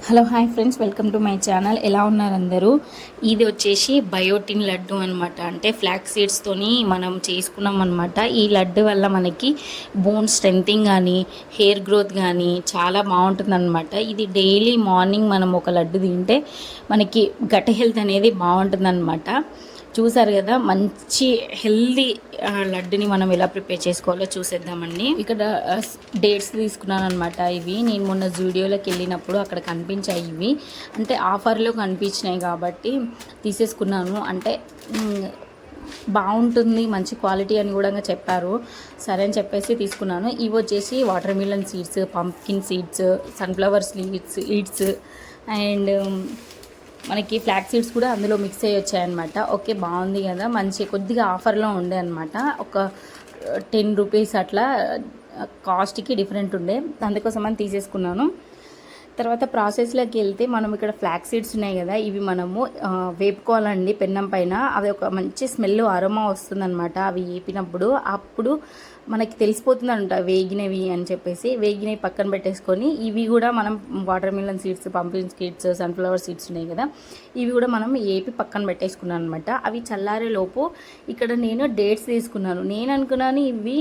Hello hi friends, welcome to my channel. ఎలా ఉన్నారు అందరూ? ఇది వచ్చేసి బయోటిన్ లడ్డు అనమాట. అంటే ఫ్లాక్ సీడ్స్తోని మనం చేసుకున్నాం అనమాట. ఈ లడ్డు వల్ల మనకి బోన్ స్ట్రెంగ్తింగ్ కానీ హెయిర్ గ్రోత్ కానీ చాలా బాగుంటుంది అనమాట. ఇది డైలీ మార్నింగ్ మనం ఒక లడ్డు తింటే మనకి గట్ హెల్త్ అనేది బాగుంటుంది అనమాట. చూసారు కదా, మంచి హెల్దీ లడ్డుని మనం ఎలా ప్రిపేర్ చేసుకోవాలో చూసేద్దామండి. ఇక్కడ డేట్స్ తీసుకున్నాను అనమాట. ఇవి నేను మొన్న జూడియోలోకి వెళ్ళినప్పుడు అక్కడ కనిపించాయి. ఇవి అంటే ఆఫర్లో కనిపించినాయి కాబట్టి తీసేసుకున్నాను. అంటే బాగుంటుంది, మంచి క్వాలిటీ అని కూడా చెప్పారు. సరే అని చెప్పేసి తీసుకున్నాను. ఇవి వచ్చేసి water melon seeds, pumpkin seeds, sunflower seeds and మనకి ఫ్లాక్ సీడ్స్ కూడా అందులో మిక్స్ అయ్యి వచ్చాయన్నమాట. ఓకే, బాగుంది కదా, మంచి కొద్దిగా ఆఫర్లో ఉండే అనమాట. ఒక 10 రూపీస్ అట్లా కాస్ట్కి డిఫరెంట్ ఉండే, అందుకోసం అని తీసేసుకున్నాను. తర్వాత ప్రాసెస్లోకి వెళ్తే మనం ఇక్కడ ఫ్లాక్ సీడ్స్ ఉన్నాయి కదా, ఇవి మనము వేపుకోవాలండి పెన్నం పైన. అవి ఒక మంచి స్మెల్ అరోమా వస్తుందన్నమాట. అవి వేపినప్పుడు అప్పుడు మనకి తెలిసిపోతుందంట వేగినవి అని చెప్పేసి. వేగినవి పక్కన పెట్టేసుకొని ఇవి కూడా మనం water melon seeds, పంపిన్ seeds, sunflower seeds ఉన్నాయి కదా, ఇవి కూడా మనం ఏపి పక్కన పెట్టేసుకున్నాను అనమాట. అవి చల్లారే లోపు ఇక్కడ నేను డేట్స్ తీసుకున్నాను. నేను అనుకున్నాను ఇవి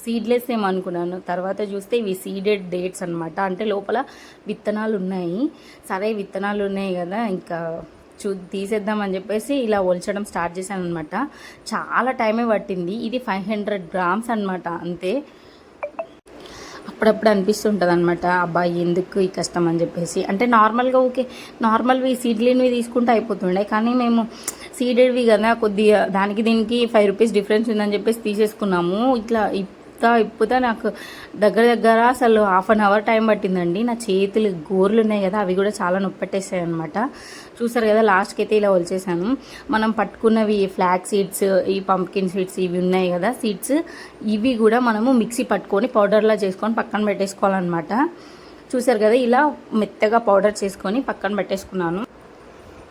సీడ్లెస్ ఏమో అనుకున్నాను. తర్వాత చూస్తే ఇవి సీడెడ్ డేట్స్ అనమాట. అంటే లోపల విత్తనాలు ఉన్నాయి. సరే విత్తనాలు ఉన్నాయి కదా, ఇంకా తీసేద్దామని చెప్పేసి ఇలా ఒలచడం స్టార్ట్ చేశాను అనమాట. చాలా టైమే పట్టింది. ఇది 500 గ్రామ్స్ అనమాట, అంతే. అప్పుడప్పుడు అనిపిస్తుంటుంది అనమాట, అబ్బాయి ఎందుకు ఈ కష్టం అని చెప్పేసి. అంటే నార్మల్గా ఓకే, నార్మల్వి సీడ్లీన్వి తీసుకుంటే అయిపోతుండే, కానీ మేము సీడెడ్వి కదా, కొద్దిగా దానికి దీనికి 5 రూపీస్ డిఫరెన్స్ ఉందని చెప్పేసి తీసేసుకున్నాము. ఇట్లా ఇప్పుతా నాకు దగ్గర అసలు హాఫ్ అన్ అవర్ టైం పట్టిందండి. నా చేతులు గోర్లు ఉన్నాయి కదా, అవి కూడా చాలా నొప్పి పెట్టేసాయి అనమాట. చూసారు కదా, లాస్ట్కి అయితే ఇలా వచ్చేసాను. మనం పట్టుకున్నవి ఫ్లాక్ సీడ్స్, ఈ పంప్కిన్ సీడ్స్ ఇవి ఉన్నాయి కదా సీడ్స్, ఇవి కూడా మనము మిక్సీ పట్టుకొని పౌడర్లా చేసుకొని పక్కన పెట్టేసుకోవాలన్నమాట. చూసారు కదా, ఇలా మెత్తగా పౌడర్ చేసుకొని పక్కన పెట్టేసుకున్నాను.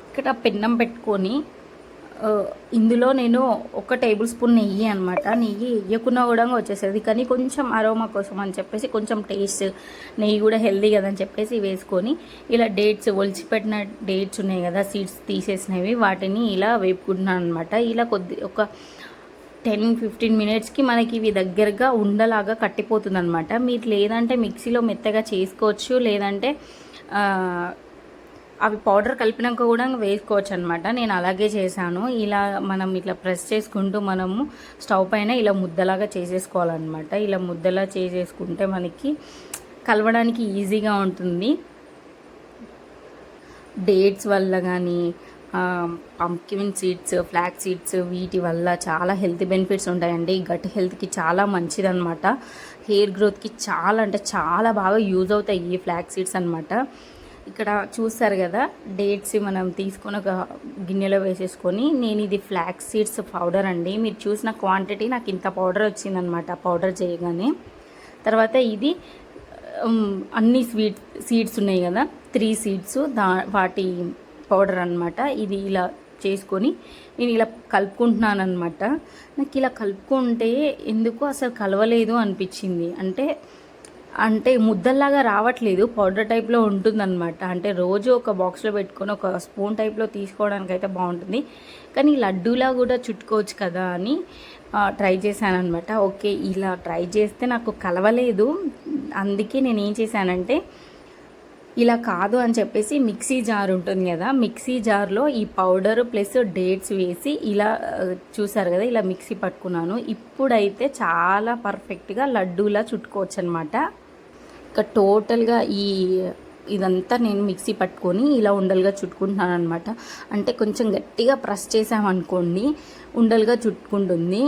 ఇక్కడ పెన్నం పెట్టుకొని ఇందులో నేను 1 టేబుల్ స్పూన్ నెయ్యి అనమాట. నెయ్యి వేయకున్నా కూడా వచ్చేసేది, కానీ కొంచెం అరోమా కోసం అని చెప్పేసి కొంచెం టేస్ట్, నెయ్యి కూడా హెల్దీ కదా అని చెప్పేసి వేసుకొని ఇలా డేట్స్, ఒలిచిపెట్టిన డేట్స్ ఉన్నాయి కదా సీడ్స్ తీసేసినవి, వాటిని ఇలా వేపుకుంటున్నాను అనమాట. ఇలా ఒక 10-15 మినిట్స్కి మనకి ఇవి దగ్గరగా ఉండలాగా కట్టిపోతుంది అనమాట. మీరు లేదంటే మిక్సీలో మెత్తగా చేసుకోవచ్చు, లేదంటే అవి పౌడర్ కలిపినాక కూడా వేసుకోవచ్చు అనమాట. నేను అలాగే చేశాను. ఇలా మనం ఇట్లా ప్రెస్ చేసుకుంటూ మనము స్టవ్ పైన ఇలా ముద్దలాగా చేసేసుకోవాలన్నమాట. ఇలా ముద్దలా చేసేసుకుంటే మనకి కలవడానికి ఈజీగా ఉంటుంది. డేట్స్ వల్ల కానీ పంప్కిన్ సీడ్స్, ఫ్లాక్ సీడ్స్ వీటి వల్ల చాలా హెల్త్ బెనిఫిట్స్ ఉంటాయండి. గట్ హెల్త్కి చాలా మంచిదన్నమాట. హెయిర్ గ్రోత్కి చాలా అంటే చాలా బాగా యూజ్ అవుతాయి ఈ ఫ్లాక్ సీడ్స్ అనమాట. ఇక్కడ చూస్తారు కదా, డేట్స్ మనం తీసుకొని ఒక గిన్నెలో వేసేసుకొని, నేను ఇది ఫ్లాక్ సీడ్స్ పౌడర్ అండి. మీరు చూసిన క్వాంటిటీ నాకు ఇంత పౌడర్ వచ్చిందనమాట పౌడర్ చేయగానే. తర్వాత ఇది అన్ని సీడ్స్ ఉన్నాయి కదా, 3 సీడ్స్ వాటి పౌడర్ అనమాట. ఇది ఇలా చేసుకొని నేను ఇలా కలుపుకుంటున్నాను అనమాట. నాకు ఇలా కలుపుకుంటే ఎందుకు అసలు కలవలేదు అనిపించింది. అంటే ముద్దల్లాగా రావట్లేదు, పౌడర్ టైప్లో ఉంటుందన్నమాట. అంటే రోజు ఒక బాక్స్లో పెట్టుకొని ఒక స్పూన్ టైప్లో తీసుకోవడానికి అయితే బాగుంటుంది, కానీ లడ్డూలా కూడా చుట్టుకోవచ్చు కదా అని ట్రై చేశాను అనమాట. ఓకే, ఇలా ట్రై చేస్తే నాకు కలవలేదు. అందుకే నేను ఏం చేశానంటే, ఇలా కాదు అని చెప్పేసి మిక్సీ జార్ ఉంటుంది కదా, మిక్సీ జార్లో ఈ పౌడర్ ప్లస్ డేట్స్ వేసి ఇలా చూసారు కదా, ఇలా మిక్సీ పట్టుకున్నాను. ఇప్పుడైతే చాలా పర్ఫెక్ట్గా లడ్డూలా చుట్టుకోవచ్చు అనమాట. ఇక టోటల్గా ఇదంతా నేను మిక్సీ పట్టుకొని ఇలా ఉండలుగా చుట్టుకుంటున్నాను అనమాట. అంటే కొంచెం గట్టిగా ప్రెస్ చేసామనుకోండి ఉండలుగా చుట్టుకుంటుంది.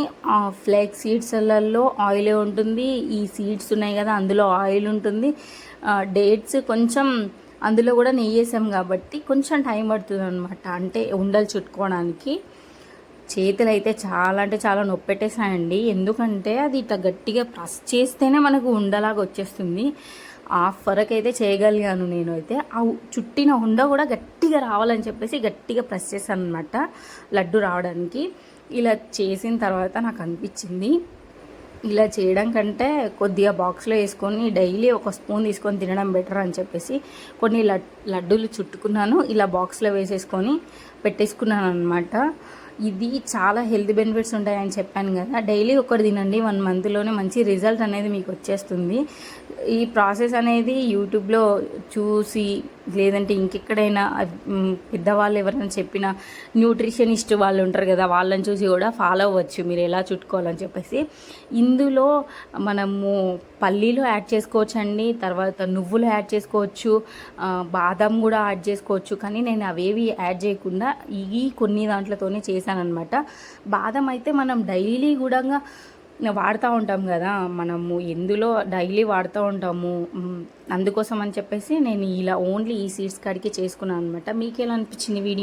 ఫ్లాక్ సీడ్స్లలో ఆయిలే ఉంటుంది, ఈ సీడ్స్ ఉన్నాయి కదా అందులో ఆయిల్ ఉంటుంది, డేట్స్ కొంచెం అందులో కూడా నెయ్యి వేసాం కాబట్టి కొంచెం టైం పడుతుంది అనమాట. అంటే ఉండలు చుట్టుకోవడానికి చేతులు అయితే చాలా అంటే చాలా నొప్పి పెట్టేసాయండి. ఎందుకంటే అది ఇట్లా గట్టిగా ప్రెస్ చేస్తేనే మనకు ఉండలాగా వచ్చేస్తుంది. హాఫ్ వరకు అయితే చేయగలిగాను నేను. అయితే ఆ చుట్టిన ఉండ కూడా గట్టిగా రావాలని చెప్పేసి గట్టిగా ప్రెస్ చేశాను అనమాట లడ్డు రావడానికి. ఇలా చేసిన తర్వాత నాకు అనిపించింది ఇలా చేయడం కంటే కొద్దిగా బాక్స్లో వేసుకొని డైలీ ఒక స్పూన్ తీసుకొని తినడం బెటర్ అని చెప్పేసి కొన్ని లడ్డూలు చుట్టుకున్నాను, ఇలా బాక్స్లో వేసేసుకొని పెట్టేసుకున్నాను అనమాట. ఇది చాలా హెల్త్ బెనిఫిట్స్ ఉంటాయని చెప్పాను కదా, డైలీ ఒకటి తినండి, 1 మంత్లోనే మంచి రిజల్ట్ అనేది మీకు వచ్చేస్తుంది. ఈ ప్రాసెస్ అనేది యూట్యూబ్లో చూసి లేదంటే ఇంకెక్కడైనా పెద్దవాళ్ళు ఎవరైనా చెప్పిన న్యూట్రిషనిస్ట్ వాళ్ళు ఉంటారు కదా, వాళ్ళని చూసి కూడా ఫాలో అవ్వచ్చు మీరు ఎలా చుట్టుకోవాలని చెప్పేసి. ఇందులో మనము పల్లీలు యాడ్ చేసుకోవచ్చు అండి, తర్వాత నువ్వులు యాడ్ చేసుకోవచ్చు, బాదం కూడా యాడ్ చేసుకోవచ్చు. కానీ నేను అవేవి యాడ్ చేయకుండా ఈ కొన్ని దాంట్లతోనే చేశానన్నమాట. బాదం అయితే మనం డైలీ కూడా వాడుతూ ఉంటాం కదా, మనము ఎందులో డైలీ వాడుతూ ఉంటాము, అందుకోసం అని చెప్పేసి నేను ఇలా ఓన్లీ ఈ సీడ్స్ కాడికి చేసుకున్నాను అనమాట. మీకు ఎలా అనిపించింది వీడియో?